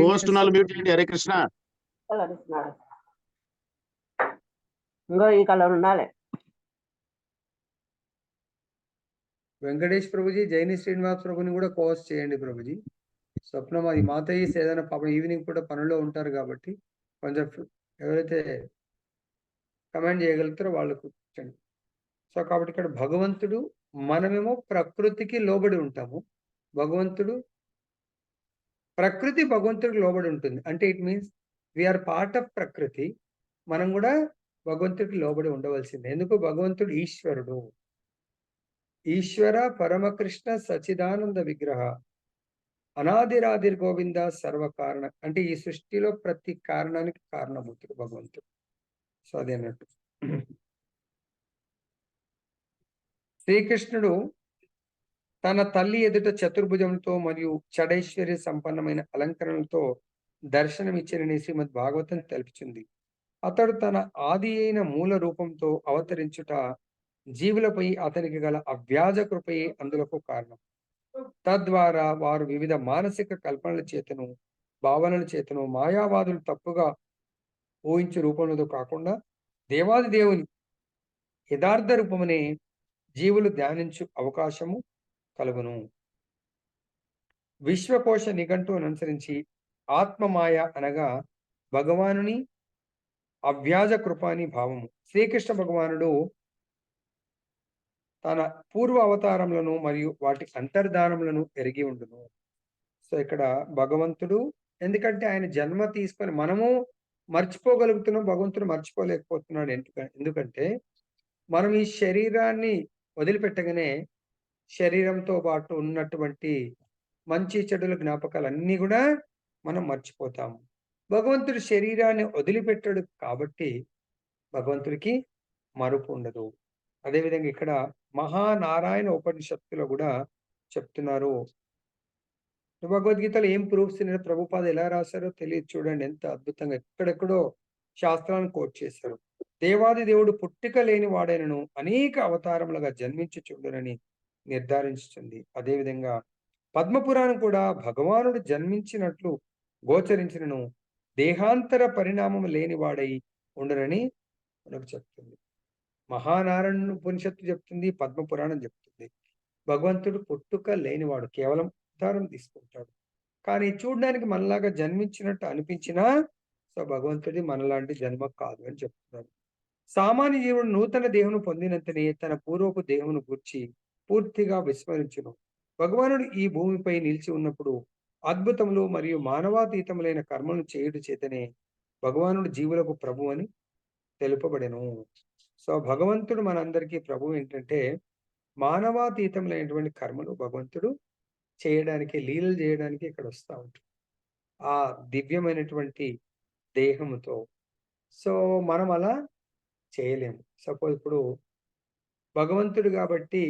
హరే కృష్ణ. ఇంకో ఈ కలర్ ఉండాలి. వెంకటేష్ ప్రభుజీ, జైని శ్రీనివాస్ ప్రభుని కూడా పోస్ట్ చేయండి ప్రభుజీ. స్వప్నం అది మాతయ్య ఏదైనా పాపం ఈవినింగ్ కూడా పనుల్లో ఉంటారు కాబట్టి కొంచెం ఎవరైతే కమెంట్ చేయగలుగుతారో వాళ్ళకు కూర్చోండి. సో కాబట్టి ఇక్కడ భగవంతుడు, మనమేమో ప్రకృతికి లోబడి ఉంటాము. ప్రకృతి భగవంతుడికి లోబడి ఉంటుంది. అంటే it means we are part of prakriti. మనం కూడా భగవంతుడికి లోబడి ఉండవలసిందే. ఎందుకు? భగవంతుడు ఈశ్వరుడు, ఈశ్వర పరమకృష్ణ సచిదానంద విగ్రహ అనాదిరాదిర్ గోవింద సర్వకారణ. అంటే ఈ సృష్టిలో ప్రతి కారణానికి కారణభూతుడు భగవంతుడు. సో అదే అన్నట్టు. శ్రీకృష్ణుడు తన తల్లి ఎదుట చతుర్భుజంతో మరియు షడైశ్వర్య సంపన్నమైన అలంకరణలతో దర్శనమిచ్చినని శ్రీమద్ భాగవతం తెలుపుతుంది. అతడు తన ఆది అయిన మూల రూపంతో అవతరించుట జీవులపై అతనికి గల అవ్యాజ కృపయే అందులకు కారణం. తద్వారా వారు వివిధ మానసిక కల్పనల చేతను భావనల చేతను మాయావాదులు తప్పుగా ఊహించే రూపంలో కాకుండా దేవాది దేవుని యథార్థ రూపమనే జీవులు ధ్యానించు అవకాశము కలుగును. విశ్వకోశ నిఘంటువును అనుసరించి ఆత్మమాయ అనగా భగవానుని అవ్యాజ కృపాని భావము. శ్రీకృష్ణ భగవానుడు తన పూర్వ అవతారములను మరియు వాటి అంతర్ధానములను ఎరిగి ఉండును. సో ఇక్కడ భగవంతుడు, ఎందుకంటే ఆయన జన్మ తీసుకొని మనము మర్చిపోగలుగుతున్నాం, భగవంతుడు మర్చిపోలేకపోతున్నాడు. ఎందుకంటే మనం ఈ శరీరాన్ని వదిలిపెట్టగానే శరీరంతో పాటు ఉన్నటువంటి మంచి చెడుల జ్ఞాపకాలన్నీ కూడా మనం మర్చిపోతాము. భగవంతుడు శరీరాన్ని వదిలిపెట్టాడు కాబట్టి భగవంతుడికి మరుపు ఉండదు. అదేవిధంగా ఇక్కడ మహానారాయణ ఉపనిషత్తులో కూడా చెప్తున్నారు. భగవద్గీతలో ఏం ప్రూఫ్స్ ప్రభుపాద ఎలా రాశారో తెలియదు. చూడండి ఎంత అద్భుతంగా ఎక్కడెక్కడో శాస్త్రాలను కోట్ చేశారు. దేవాది దేవుడు పుట్టిక లేని వాడైనను అనేక అవతారములుగా జన్మించి చూడనని నిర్ధారించుతుంది. అదేవిధంగా పద్మపురాణం కూడా భగవానుడు జన్మించినట్లు గోచరించినను దేహాంతర పరిణామం లేని వాడై ఉండనని మనకు చెప్తుంది. మహానారాయణ ఉపనిషత్తు చెప్తుంది, పద్మపురాణం చెప్తుంది. భగవంతుడు పుట్టుక లేనివాడు, కేవలం అవతారం తీసుకుంటాడు. కానీ చూడడానికి మనలాగా జన్మించినట్టు అనిపించినా సో భగవంతుడి మనలాంటి జన్మ కాదు అని చెప్తున్నారు. సామాన్య జీవుడు నూతన దేహమును పొందినంతనే తన పూర్వపు దేహమును గూర్చి పూర్తిగా విస్మరించును. భగవానుడు ఈ భూమిపై నిలిచి ఉన్నప్పుడు అద్భుతములు మరియు మానవాతీతములైన కర్మలను చేయుట చేతనే భగవానుడు జీవులకు ప్రభు అని తెలుపబడెను. సో భగవంతుడు మనందరికీ ప్రభు ఏంటంటే మానవాతీతములైనటువంటి కర్మలు భగవంతుడు చేయడానికి, లీలలు చేయడానికి ఇక్కడ వస్తూ ఉంటాడు ఆ దివ్యమైనటువంటి దేహముతో. సో మనం అలా చేయలేము. సపోజ్ ఇప్పుడు భగవంతుడు కాబట్టి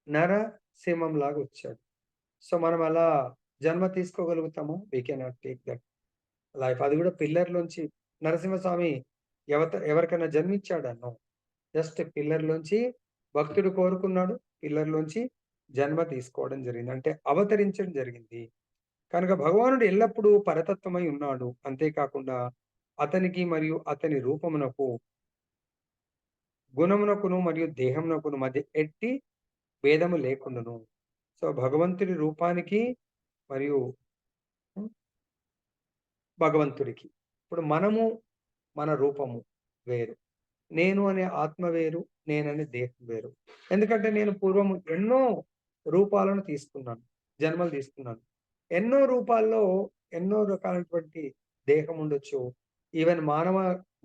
నరసింహం లాగా వచ్చాడు. సో మనం అలా జన్మ తీసుకోగలుగుతాము? We cannot take that life. అది కూడా పిల్లర్లోంచి నరసింహస్వామి ఎవరికైనా జన్మించాడు అన్నో, జస్ట్ పిల్లర్లోంచి భక్తుడు కోరుకున్నాడు, పిల్లర్లోంచి జన్మ తీసుకోవడం జరిగింది, అంటే అవతరించడం జరిగింది. కనుక భగవానుడు ఎల్లప్పుడూ పరతత్వమై ఉన్నాడు. అంతేకాకుండా అతనికి మరియు అతని రూపమునకు, గుణమునకును మరియు దేహమునకును మధ్య ఎట్టి భేదము లేకుండాను. సో భగవంతుడి రూపానికి మరియు భగవంతుడికి, ఇప్పుడు మనము మన రూపము వేరు, నేను అనే ఆత్మ వేరు, నేననే దేహం వేరు. ఎందుకంటే నేను పూర్వము ఎన్నో రూపాలను తీసుకున్నాను, జన్మలు తీసుకున్నాను. ఎన్నో రూపాల్లో ఎన్నో రకాలైనటువంటి దేహం ఉండొచ్చు. ఈవెన్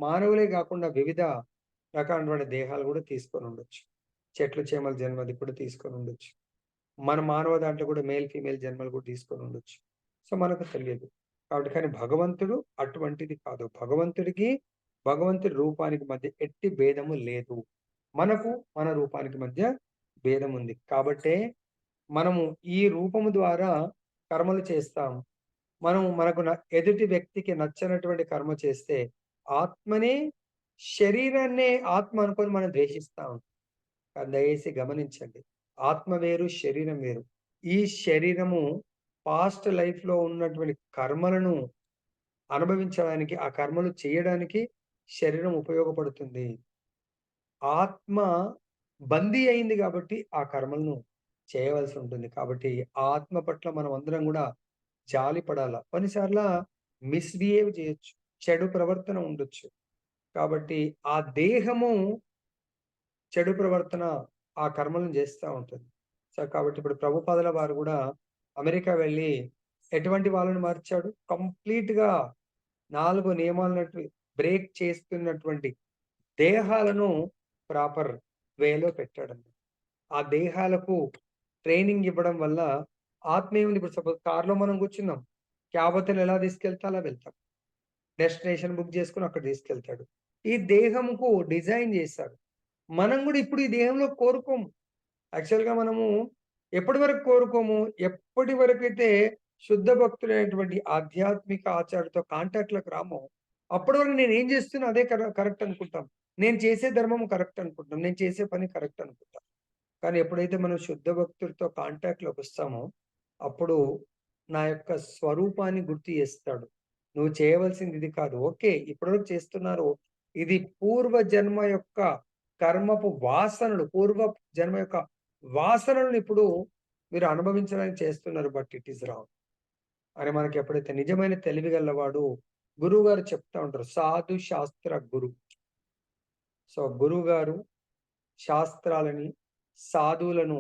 మానవులే కాకుండా వివిధ రకాలైనటువంటి దేహాలు కూడా తీసుకొని ఉండొచ్చు. చెట్లు చేమల జన్మది కూడా తీసుకొని ఉండొచ్చు. మన మానవ దాంట్లో కూడా మేల్ ఫీమేల్ జన్మలు కూడా తీసుకొని ఉండొచ్చు. సో మనకు తెలియదు కాబట్టి. కానీ భగవంతుడు అటువంటిది కాదు. భగవంతుడి రూపానికి మధ్య ఎట్టి భేదము లేదు. మనకు మన రూపానికి మధ్య భేదం ఉంది. కాబట్టే మనము ఈ రూపము ద్వారా కర్మలు చేస్తాం. మనకు ఎదుటి వ్యక్తికి నచ్చనటువంటి కర్మ చేస్తే ఆత్మనే, శరీరాన్నే ఆత్మ అనుకొని మనం ద్వేషిస్తాం. దయచేసి గమనించండి, ఆత్మ వేరు, శరీరం వేరు. ఈ శరీరము పాస్ట్ లైఫ్ లో ఉన్నటువంటి కర్మలను అనుభవించడానికి, ఆ కర్మలు చేయడానికి శరీరం ఉపయోగపడుతుంది. ఆత్మ బందీ అయింది కాబట్టి ఆ కర్మలను చేయవలసి ఉంటుంది. కాబట్టి ఆత్మ పట్ల మనం అందరం కూడా జాలి పడాల. కొన్నిసార్లు మిస్బిహేవ్ చేయొచ్చు, చెడు ప్రవర్తన ఉండొచ్చు. కాబట్టి ఆ దేహము చెడు ప్రవర్తన ఆ కర్మలను చేస్తూ ఉంటుంది. సో కాబట్టి ఇప్పుడు ప్రభుపాదుల వారు కూడా అమెరికా వెళ్ళి ఎటువంటి వాళ్ళని మార్చాడు? కంప్లీట్ గా 4 నియమాలను బ్రేక్ చేస్తున్నటువంటి దేహాలను ప్రాపర్ వేలో పెట్టాడండి. ఆ దేహాలకు ట్రైనింగ్ ఇవ్వడం వల్ల ఆత్మ ఏముంది? ఇప్పుడు సపోజ్ కార్లో మనం కూర్చున్నాం, క్యాబతను ఎలా తీసుకెళ్తా అలా వెళ్తాం. డెస్టినేషన్ బుక్ చేసుకుని అక్కడ తీసుకెళ్తాడు. ఈ దేహంకు డిజైన్ చేశాడు. మనం కూడా ఇప్పుడు ఈ దేహంలో కోరుకోము. యాక్చువల్గా మనము ఎప్పటి వరకు కోరుకోము? ఎప్పటి వరకు అయితే శుద్ధ భక్తులైనటువంటి ఆధ్యాత్మిక ఆచార్యతో కాంటాక్ట్లకు రామో అప్పటి వరకు నేను ఏం చేస్తున్నా అదే కరెక్ట్ అనుకుంటాం. నేను చేసే ధర్మం కరెక్ట్ అనుకుంటాం, నేను చేసే పని కరెక్ట్ అనుకుంటాం. కానీ ఎప్పుడైతే మనం శుద్ధ భక్తులతో కాంటాక్ట్లోకి వస్తామో అప్పుడు నా యొక్క స్వరూపాన్ని గుర్తు చేస్తాడు. నువ్వు చేయవలసింది ఇది కాదు. ఓకే. ఇప్పటివరకు చేస్తున్నారు. ఇది పూర్వ జన్మ యొక్క కర్మపు వాసనలు, పూర్వ జన్మ యొక్క వాసనలను ఇప్పుడు మీరు అనుభవించడానికి చేస్తున్నారు. బట్ ఇట్ ఈస్ రాంగ్ అని మనకి ఎప్పుడైతే నిజమైన తెలివి గలవాడు గురువు గారు చెప్తా ఉంటారు. సాధు శాస్త్ర గురు. సో గురువు గారు శాస్త్రాలని, సాధువులను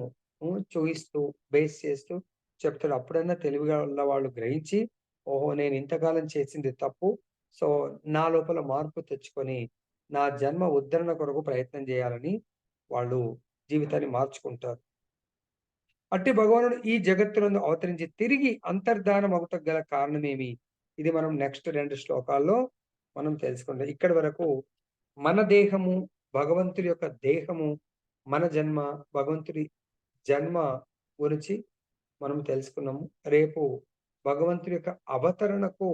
చూయిస్తూ, బేస్ చేస్తూ చెప్తాడు. అప్పుడన్నా తెలివి గల వాళ్ళు గ్రహించి, ఓహో! నేను ఇంతకాలం చేసింది తప్పు. సో నా లోపల మార్పు తెచ్చుకొని, నా జన్మ ఉద్ధరణ కొరకు ప్రయత్నం చేయాలని వాళ్ళు జీవితాన్ని మార్చుకుంటారు. అట్టి భగవానుడు ఈ జగత్తునందు అవతరించి తిరిగి అంతర్ధానం అవుటకు గల కారణమేమి? ఇది మనం నెక్స్ట్ 2 శ్లోకాల్లో మనం తెలుసుకుందాం. ఇక్కడి వరకు మన దేహము, భగవంతుడి యొక్క దేహము, మన జన్మ, భగవంతుడి జన్మ గురించి మనం తెలుసుకున్నాము. రేపు భగవంతుడి యొక్క అవతరణకు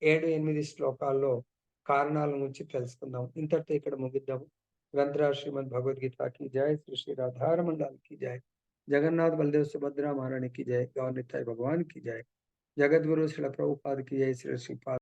7, 8 శ్లోకాల్లో కారణాల గురించి తెలుసుకుందాం. ఇంతటితో ఇక్కడ ముగిద్దాము. గ్రంథరాజ్ శ్రీమద్ భగవద్గీతకి జై, శ్రీ శ్రీ రాధారమండాలకి జై, जगन्नाथ बलदेव सुभद्रा महारानी की जय, गौर निताई भगवान की जय, जगत गुरु श्रील प्रभुपाद की जय, श्री श्रीपाद